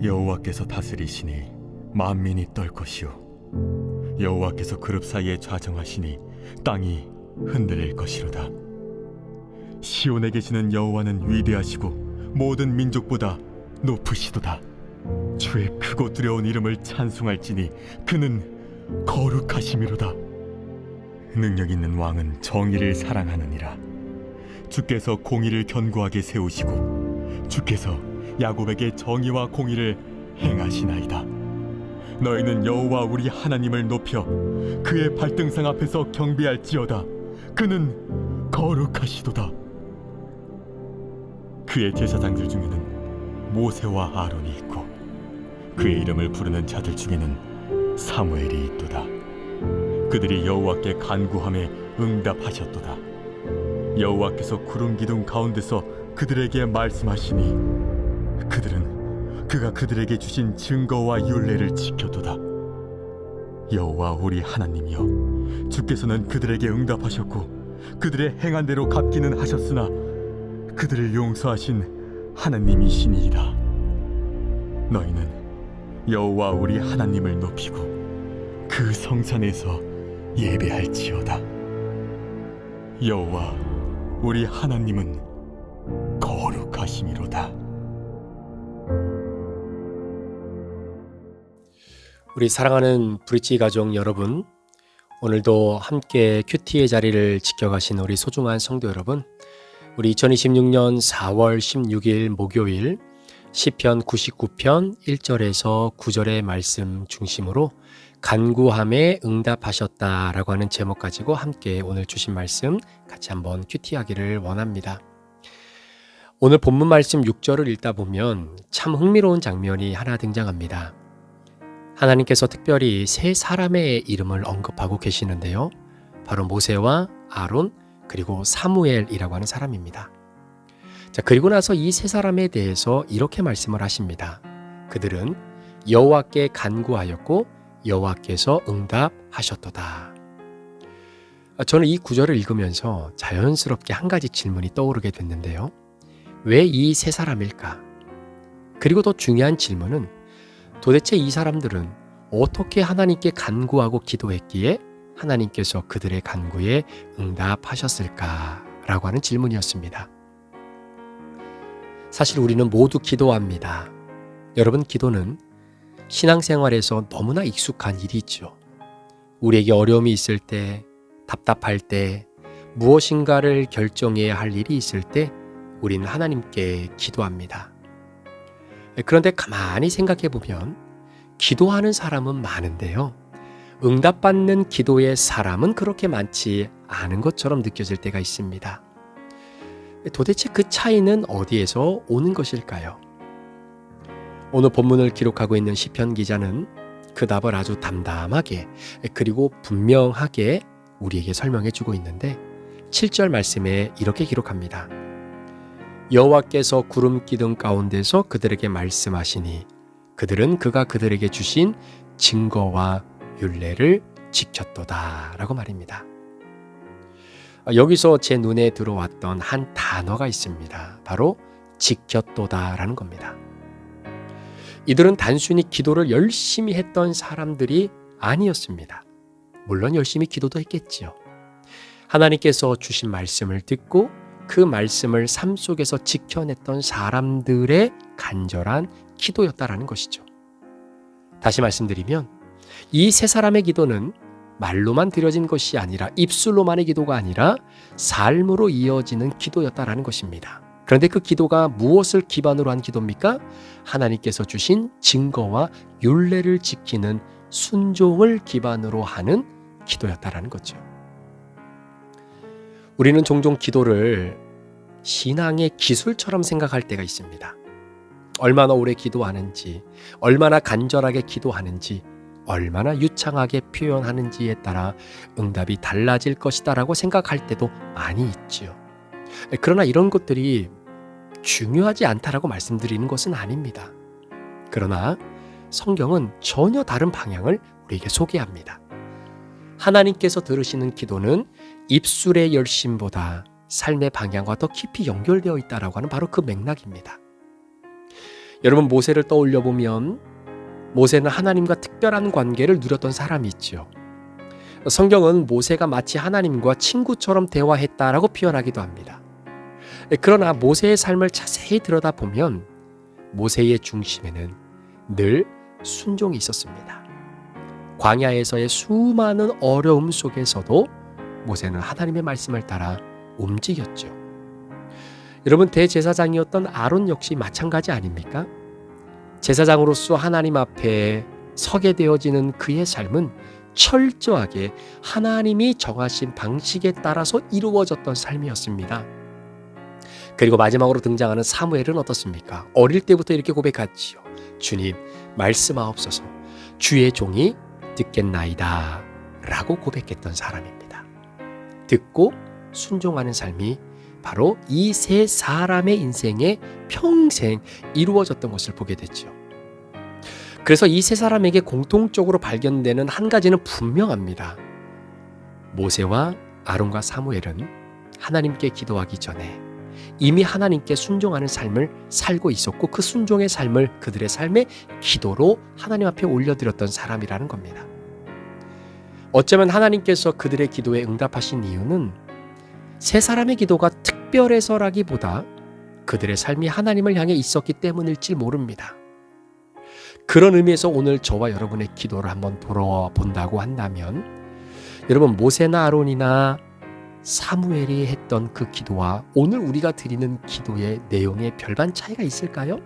여호와께서 다스리시니 만민이 떨 것이요 여호와께서 그룹 사이에 좌정하시니 땅이 흔들릴 것이로다. 시온에 계시는 여호와는 위대하시고 모든 민족보다 높으시도다. 주의 크고 두려운 이름을 찬송할지니 그는 거룩하심이로다. 능력 있는 왕은 정의를 사랑하느니라. 주께서 공의를 견고하게 세우시고 주께서 야곱에게 정의와 공의를 행하시나이다. 너희는 여호와 우리 하나님을 높여 그의 발등상 앞에서 경배할지어다. 그는 거룩하시도다. 그의 제사장들 중에는 모세와 아론이 있고 그의 이름을 부르는 자들 중에는 사무엘이 있도다. 그들이 여호와께 간구함에 응답하셨도다. 여호와께서 구름 기둥 가운데서 그들에게 말씀하시니 그들은 그가 그들에게 주신 증거와 율례를 지켰도다. 여호와 우리 하나님이여, 주께서는 그들에게 응답하셨고 그들의 행한 대로 갚기는 하셨으나 그들을 용서하신 하나님이시니이다. 너희는 여호와 우리 하나님을 높이고 그 성산에서 예배할지어다. 여호와 우리 하나님은 거룩하심이로다. 우리 사랑하는 브릿지 가족 여러분, 오늘도 함께 큐티의 자리를 지켜가신 우리 소중한 성도 여러분, 우리 2026년 4월 16일 목요일 시편 99편 1절에서 9절의 말씀 중심으로 간구함에 응답하셨다라고 하는 제목 가지고 함께 오늘 주신 말씀 같이 한번 큐티하기를 원합니다. 오늘 본문 말씀 6절을 읽다 보면 참 흥미로운 장면이 하나 등장합니다. 하나님께서 특별히 세 사람의 이름을 언급하고 계시는데요. 바로 모세와 아론 그리고 사무엘이라고 하는 사람입니다. 자, 그리고 나서 이 세 사람에 대해서 이렇게 말씀을 하십니다. 그들은 여호와께 간구하였고 여호와께서 응답하셨도다. 저는 이 구절을 읽으면서 자연스럽게 한 가지 질문이 떠오르게 됐는데요. 왜 이 세 사람일까? 그리고 더 중요한 질문은 도대체 이 사람들은 어떻게 하나님께 간구하고 기도했기에 하나님께서 그들의 간구에 응답하셨을까라고 하는 질문이었습니다. 사실 우리는 모두 기도합니다. 여러분, 기도는 신앙생활에서 너무나 익숙한 일이죠. 우리에게 어려움이 있을 때, 답답할 때, 무엇인가를 결정해야 할 일이 있을 때 우리는 하나님께 기도합니다. 그런데 가만히 생각해 보면 기도하는 사람은 많은데요. 응답받는 기도의 사람은 그렇게 많지 않은 것처럼 느껴질 때가 있습니다. 도대체 그 차이는 어디에서 오는 것일까요? 오늘 본문을 기록하고 있는 시편 기자는 그 답을 아주 담담하게 그리고 분명하게 우리에게 설명해 주고 있는데 7절 말씀에 이렇게 기록합니다. 여호와께서 구름 기둥 가운데서 그들에게 말씀하시니 그들은 그가 그들에게 주신 증거와 율례를 지켰도다 라고 말입니다. 여기서 제 눈에 들어왔던 한 단어가 있습니다. 바로 지켰도다 라는 겁니다. 이들은 단순히 기도를 열심히 했던 사람들이 아니었습니다. 물론 열심히 기도도 했겠지요. 하나님께서 주신 말씀을 듣고 그 말씀을 삶 속에서 지켜냈던 사람들의 간절한 기도였다라는 것이죠. 다시 말씀드리면 이 세 사람의 기도는 말로만 드려진 것이 아니라 입술로만의 기도가 아니라 삶으로 이어지는 기도였다라는 것입니다. 그런데 그 기도가 무엇을 기반으로 한 기도입니까? 하나님께서 주신 증거와 율례를 지키는 순종을 기반으로 하는 기도였다라는 거죠. 우리는 종종 기도를 신앙의 기술처럼 생각할 때가 있습니다. 얼마나 오래 기도하는지, 얼마나 간절하게 기도하는지, 얼마나 유창하게 표현하는지에 따라 응답이 달라질 것이다라고 생각할 때도 많이 있지요. 그러나 이런 것들이 중요하지 않다라고 말씀드리는 것은 아닙니다. 그러나 성경은 전혀 다른 방향을 우리에게 소개합니다. 하나님께서 들으시는 기도는 입술의 열심보다 삶의 방향과 더 깊이 연결되어 있다라고 하는 바로 그 맥락입니다. 여러분, 모세를 떠올려 보면 모세는 하나님과 특별한 관계를 누렸던 사람이 있죠. 성경은 모세가 마치 하나님과 친구처럼 대화했다라고 표현하기도 합니다. 그러나 모세의 삶을 자세히 들여다보면 모세의 중심에는 늘 순종이 있었습니다. 광야에서의 수많은 어려움 속에서도 모세는 하나님의 말씀을 따라 움직였죠. 여러분, 대제사장이었던 아론 역시 마찬가지 아닙니까? 제사장으로서 하나님 앞에 서게 되어지는 그의 삶은 철저하게 하나님이 정하신 방식에 따라서 이루어졌던 삶이었습니다. 그리고 마지막으로 등장하는 사무엘은 어떻습니까? 어릴 때부터 이렇게 고백하지요. 주님, 말씀하옵소서. 주의 종이 듣겠나이다 라고 고백했던 사람입니다. 듣고 순종하는 삶이 바로 이 세 사람의 인생에 평생 이루어졌던 것을 보게 됐죠. 그래서 이 세 사람에게 공통적으로 발견되는 한 가지는 분명합니다. 모세와 아론과 사무엘은 하나님께 기도하기 전에 이미 하나님께 순종하는 삶을 살고 있었고, 그 순종의 삶을 그들의 삶의 기도로 하나님 앞에 올려드렸던 사람이라는 겁니다. 어쩌면 하나님께서 그들의 기도에 응답하신 이유는 세 사람의 기도가 특별해서라기보다 그들의 삶이 하나님을 향해 있었기 때문일지 모릅니다. 그런 의미에서 오늘 저와 여러분의 기도를 한번 돌아본다고 한다면, 여러분, 모세나 아론이나 사무엘이 했던 그 기도와 오늘 우리가 드리는 기도의 내용에 별반 차이가 있을까요?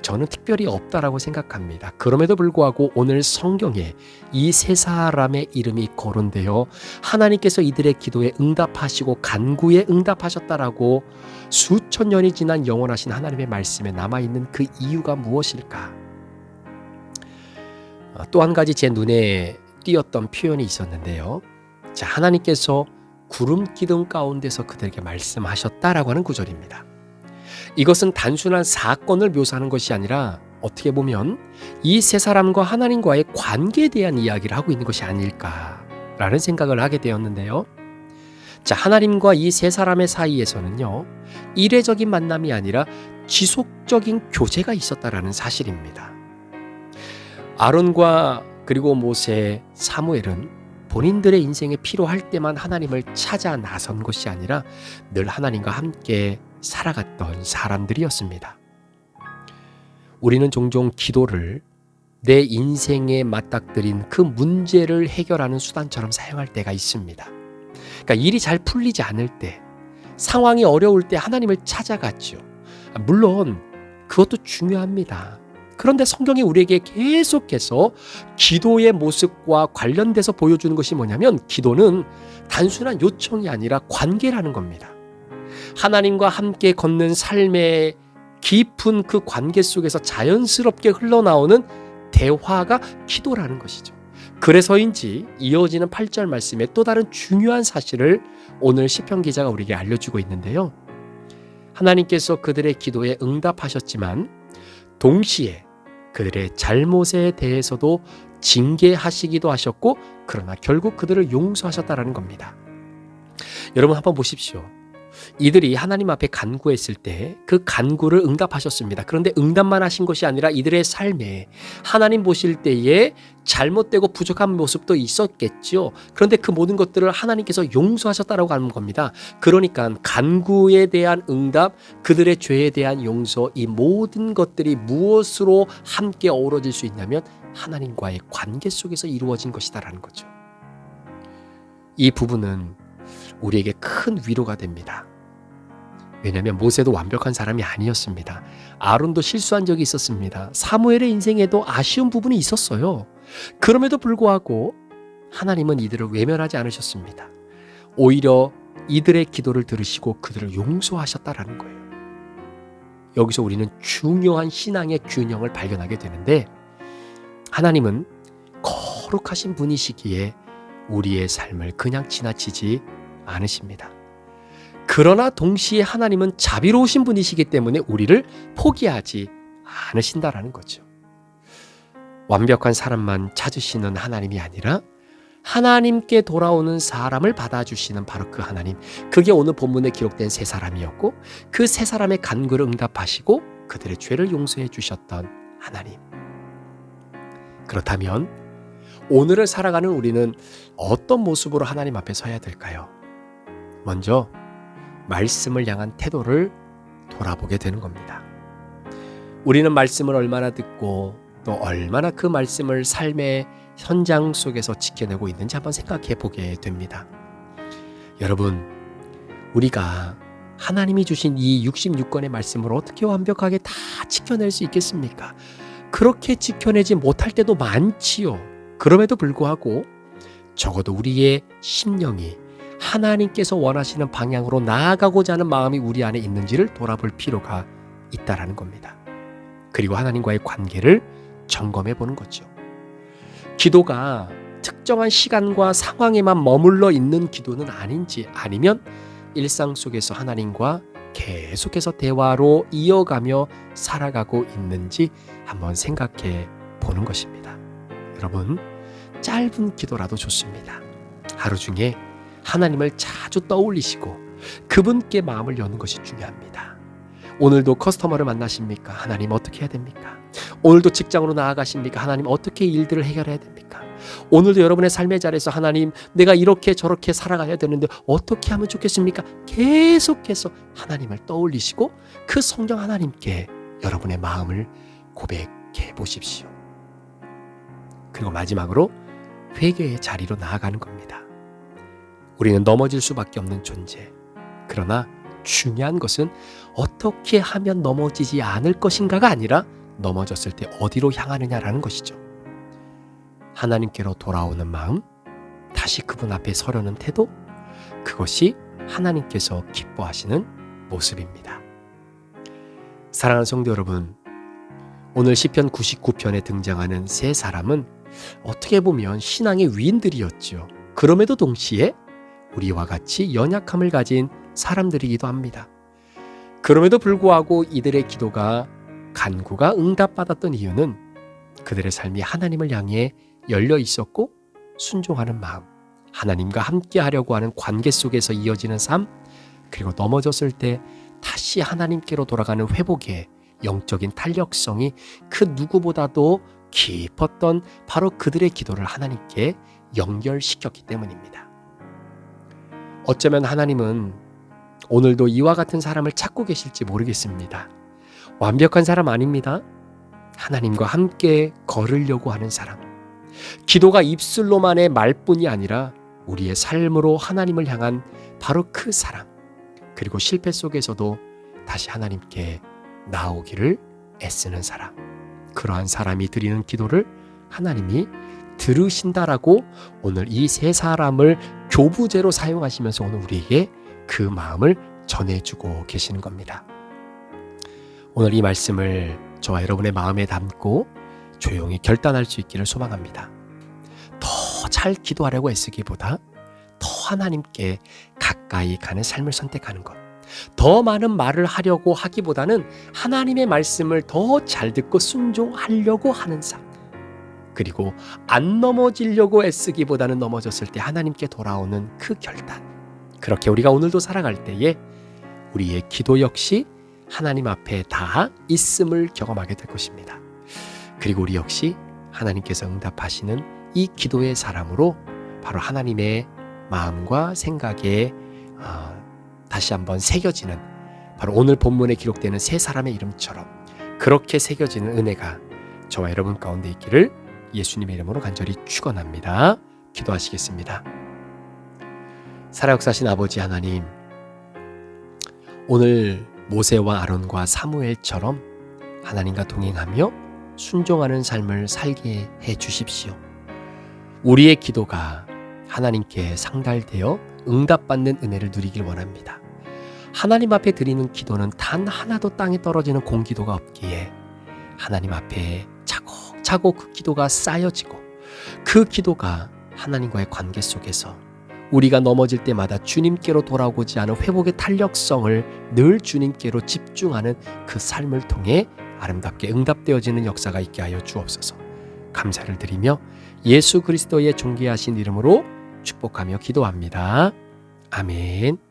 저는 특별히 없다라고 생각합니다. 그럼에도 불구하고 오늘 성경에 이 세 사람의 이름이 거론되어 하나님께서 이들의 기도에 응답하시고 간구에 응답하셨다라고 수천 년이 지난 영원하신 하나님의 말씀에 남아있는 그 이유가 무엇일까? 또 한 가지 제 눈에 띄었던 표현이 있었는데요. 자, 하나님께서 구름 기둥 가운데서 그들에게 말씀하셨다라고 하는 구절입니다. 이것은 단순한 사건을 묘사하는 것이 아니라 어떻게 보면 이 세 사람과 하나님과의 관계에 대한 이야기를 하고 있는 것이 아닐까라는 생각을 하게 되었는데요. 자, 하나님과 이 세 사람의 사이에서는요, 이례적인 만남이 아니라 지속적인 교제가 있었다라는 사실입니다. 아론과 그리고 모세, 사무엘은 본인들의 인생에 필요할 때만 하나님을 찾아 나선 것이 아니라 늘 하나님과 함께 살아갔던 사람들이었습니다. 우리는 종종 기도를 내 인생에 맞닥뜨린 그 문제를 해결하는 수단처럼 사용할 때가 있습니다. 그러니까 일이 잘 풀리지 않을 때, 상황이 어려울 때 하나님을 찾아갔죠. 물론 그것도 중요합니다. 그런데 성경이 우리에게 계속해서 기도의 모습과 관련돼서 보여주는 것이 뭐냐면, 기도는 단순한 요청이 아니라 관계라는 겁니다. 하나님과 함께 걷는 삶의 깊은 그 관계 속에서 자연스럽게 흘러나오는 대화가 기도라는 것이죠. 그래서인지 이어지는 8절 말씀에 또 다른 중요한 사실을 오늘 시편 기자가 우리에게 알려주고 있는데요. 하나님께서 그들의 기도에 응답하셨지만 동시에 그들의 잘못에 대해서도 징계하시기도 하셨고, 그러나 결국 그들을 용서하셨다라는 겁니다. 여러분, 한번 보십시오. 이들이 하나님 앞에 간구했을 때 그 간구를 응답하셨습니다. 그런데 응답만 하신 것이 아니라 이들의 삶에 하나님 보실 때에 잘못되고 부족한 모습도 있었겠죠. 그런데 그 모든 것들을 하나님께서 용서하셨다라고 하는 겁니다. 그러니까 간구에 대한 응답, 그들의 죄에 대한 용서, 이 모든 것들이 무엇으로 함께 어우러질 수 있냐면 하나님과의 관계 속에서 이루어진 것이다라는 거죠. 이 부분은 우리에게 큰 위로가 됩니다. 왜냐하면 모세도 완벽한 사람이 아니었습니다. 아론도 실수한 적이 있었습니다. 사무엘의 인생에도 아쉬운 부분이 있었어요. 그럼에도 불구하고 하나님은 이들을 외면하지 않으셨습니다. 오히려 이들의 기도를 들으시고 그들을 용서하셨다라는 거예요. 여기서 우리는 중요한 신앙의 균형을 발견하게 되는데, 하나님은 거룩하신 분이시기에 우리의 삶을 그냥 지나치지 않으십니다. 그러나 동시에 하나님은 자비로우신 분이시기 때문에 우리를 포기하지 않으신다라는 거죠. 완벽한 사람만 찾으시는 하나님이 아니라 하나님께 돌아오는 사람을 받아주시는 바로 그 하나님, 그게 오늘 본문에 기록된 세 사람이었고, 그 세 사람의 간구를 응답하시고 그들의 죄를 용서해 주셨던 하나님. 그렇다면 오늘을 살아가는 우리는 어떤 모습으로 하나님 앞에 서야 될까요? 먼저 말씀을 향한 태도를 돌아보게 되는 겁니다. 우리는 말씀을 얼마나 듣고 또 얼마나 그 말씀을 삶의 현장 속에서 지켜내고 있는지 한번 생각해 보게 됩니다. 여러분, 우리가 하나님이 주신 이 66권의 말씀을 어떻게 완벽하게 다 지켜낼 수 있겠습니까? 그렇게 지켜내지 못할 때도 많지요. 그럼에도 불구하고 적어도 우리의 심령이 하나님께서 원하시는 방향으로 나아가고자 하는 마음이 우리 안에 있는지를 돌아볼 필요가 있다라는 겁니다. 그리고 하나님과의 관계를 점검해 보는 거죠. 기도가 특정한 시간과 상황에만 머물러 있는 기도는 아닌지, 아니면 일상 속에서 하나님과 계속해서 대화로 이어가며 살아가고 있는지 한번 생각해 보는 것입니다. 여러분, 짧은 기도라도 좋습니다. 하루 중에 하나님을 자주 떠올리시고 그분께 마음을 여는 것이 중요합니다. 오늘도 커스터머를 만나십니까? 하나님 어떻게 해야 됩니까? 오늘도 직장으로 나아가십니까? 하나님 어떻게 일들을 해결해야 됩니까? 오늘도 여러분의 삶의 자리에서 하나님, 내가 이렇게 저렇게 살아가야 되는데 어떻게 하면 좋겠습니까? 계속해서 하나님을 떠올리시고 그 성령 하나님께 여러분의 마음을 고백해 보십시오. 그리고 마지막으로 회개의 자리로 나아가는 겁니다. 우리는 넘어질 수밖에 없는 존재. 그러나 중요한 것은 어떻게 하면 넘어지지 않을 것인가가 아니라 넘어졌을 때 어디로 향하느냐라는 것이죠. 하나님께로 돌아오는 마음, 다시 그분 앞에 서려는 태도, 그것이 하나님께서 기뻐하시는 모습입니다. 사랑하는 성도 여러분, 오늘 시편 99편에 등장하는 세 사람은 어떻게 보면 신앙의 위인들이었죠. 그럼에도 동시에 우리와 같이 연약함을 가진 사람들이기도 합니다. 그럼에도 불구하고 이들의 기도가 간구가 응답받았던 이유는 그들의 삶이 하나님을 향해 열려 있었고 순종하는 마음, 하나님과 함께 하려고 하는 관계 속에서 이어지는 삶, 그리고 넘어졌을 때 다시 하나님께로 돌아가는 회복의 영적인 탄력성이 그 누구보다도 깊었던 바로 그들의 기도를 하나님께 연결시켰기 때문입니다. 어쩌면 하나님은 오늘도 이와 같은 사람을 찾고 계실지 모르겠습니다. 완벽한 사람 아닙니다. 하나님과 함께 걸으려고 하는 사람. 기도가 입술로만의 말뿐이 아니라 우리의 삶으로 하나님을 향한 바로 그 사람. 그리고 실패 속에서도 다시 하나님께 나오기를 애쓰는 사람. 그러한 사람이 드리는 기도를 하나님이 들으신다라고 오늘 이 세 사람을 교부제로 사용하시면서 오늘 우리에게 그 마음을 전해주고 계시는 겁니다. 오늘 이 말씀을 저와 여러분의 마음에 담고 조용히 결단할 수 있기를 소망합니다. 더 잘 기도하려고 애쓰기보다 더 하나님께 가까이 가는 삶을 선택하는 것. 더 많은 말을 하려고 하기보다는 하나님의 말씀을 더 잘 듣고 순종하려고 하는 삶. 그리고 안 넘어지려고 애쓰기보다는 넘어졌을 때 하나님께 돌아오는 그 결단. 그렇게 우리가 오늘도 살아갈 때에 우리의 기도 역시 하나님 앞에 다 있음을 경험하게 될 것입니다. 그리고 우리 역시 하나님께서 응답하시는 이 기도의 사람으로 바로 하나님의 마음과 생각에 다시 한번 새겨지는, 바로 오늘 본문에 기록되는 세 사람의 이름처럼 그렇게 새겨지는 은혜가 저와 여러분 가운데 있기를 예수님의 이름으로 간절히 축원합니다. 기도하시겠습니다. 살아역사하신 아버지 하나님, 오늘 모세와 아론과 사무엘처럼 하나님과 동행하며 순종하는 삶을 살게 해 주십시오. 우리의 기도가 하나님께 상달되어 응답받는 은혜를 누리길 원합니다. 하나님 앞에 드리는 기도는 단 하나도 땅에 떨어지는 공기도가 없기에 하나님 앞에 차곡차곡 그 기도가 쌓여지고 그 기도가 하나님과의 관계 속에서 우리가 넘어질 때마다 주님께로 돌아오고자 하는 회복의 탄력성을 늘 주님께로 집중하는 그 삶을 통해 아름답게 응답되어지는 역사가 있게 하여 주옵소서. 감사를 드리며 예수 그리스도의 존귀하신 이름으로 축복하며 기도합니다. 아멘.